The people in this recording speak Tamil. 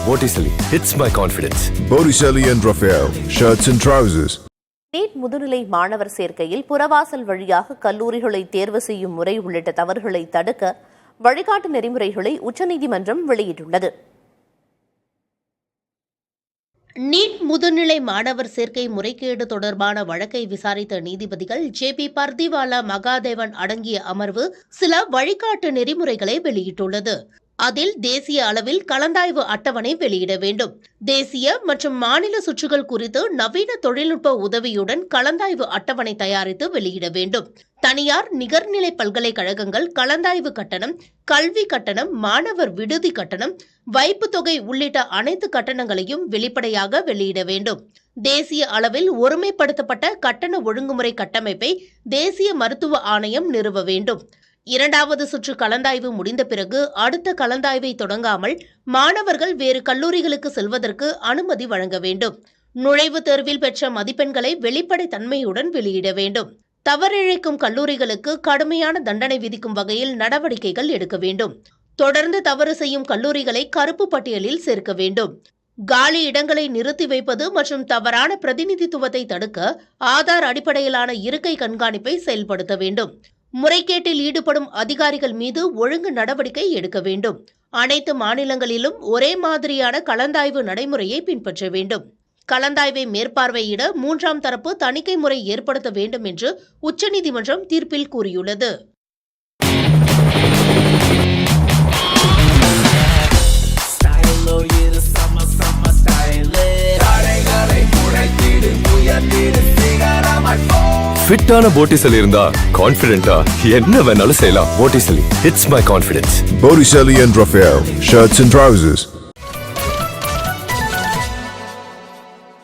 Botticelli, it's my confidence. Botticelli and Raphael, shirts and trousers. NEET முதுநிலை மாணவர் சேர்க்கையில் புறவாசல் வழியாக கல்லூரிகளை தேர்வு செய்யும் முறை உள்ளிட்ட தவறுகளை தடுக்க வழிகாட்டு நெறிமுறைகளை உச்சநீதிமன்றம் வெளியிட்டுள்ளது. நீட் முதுநிலை மாணவர் சேர்க்கை முறைகேடு தொடர்பான வழக்கை விசாரித்த நீதிபதிகள் ஜே.பி. பர்திவாலா மகாதேவன் அடங்கிய அமர்வு சில வழிகாட்டு நெறிமுறைகளை வெளியிட்டுள்ளது. அதில் தேசிய அளவில் கலந்தாய்வு அட்டவணை வெளியிட வேண்டும். தேசிய மற்றும் மாநில சுற்றுகள் குறித்து நவீன தொழில்நுட்ப உதவியுடன் கலந்தாய்வு அட்டவணை தயாரித்து வெளியிட வேண்டும். தனியார் நிகர்நிலை பல்கலைக்கழகங்கள் கலந்தாய்வு கட்டணம், கல்வி கட்டணம், மாணவர் விடுதி கட்டணம், வைப்பு தொகை உள்ளிட்ட அனைத்து கட்டணங்களையும் வெளிப்படையாக வெளியிட வேண்டும். தேசிய அளவில் ஒருமைப்படுத்தப்பட்ட கட்டண ஒழுங்குமுறை கட்டமைப்பை தேசிய மருத்துவ ஆணையம் நிறுவ வேண்டும். இரண்டாவது சுற்று கலந்தாய்வு முடிந்த பிறகு அடுத்த கலந்தாய்வை தொடங்காமல் மாணவர்கள் வேறு கல்லூரிகளுக்கு செல்வதற்கு அனுமதி வழங்க வேண்டும். நுழைவுத் தேர்வில் பெற்ற மதிப்பெண்களை வெளிப்படை தன்மையுடன் வெளியிட வேண்டும். தவறிழைக்கும் கல்லூரிகளுக்கு கடுமையான தண்டனை விதிக்கும் வகையில் நடவடிக்கைகள் எடுக்க வேண்டும். தொடர்ந்து தவறு செய்யும் கல்லூரிகளை கருப்பு பட்டியலில் சேர்க்க வேண்டும். காலி இடங்களை நிறுத்தி வைப்பது மற்றும் தவறான பிரதிநிதித்துவத்தை தடுக்க ஆதார் அடிப்படையிலான இருக்கை கண்காணிப்பை செயல்படுத்த வேண்டும். முறைகேட்டில் ஈடுபடும் அதிகாரிகள் மீது ஒழுங்கு நடவடிக்கை எடுக்க வேண்டும். அனைத்து மாநிலங்களிலும் ஒரே மாதிரியான கலந்தாய்வு நடைமுறையை பின்பற்ற வேண்டும். கலந்தாய்வை மேற்பார்வையிட 3ஆம் தரப்பு தணிக்கை முறை ஏற்படுத்த வேண்டும் என்று உச்சநீதிமன்றம் தீர்ப்பில் கூறியுள்ளது. ஃபிட்டான Botticelli இருந்தா கான்ஃபிடென்ட்டா என்ன வேணாலும் செய்யலாம். Botticelli, it's my confidence. Botticelli and Raphael, shirts and trousers.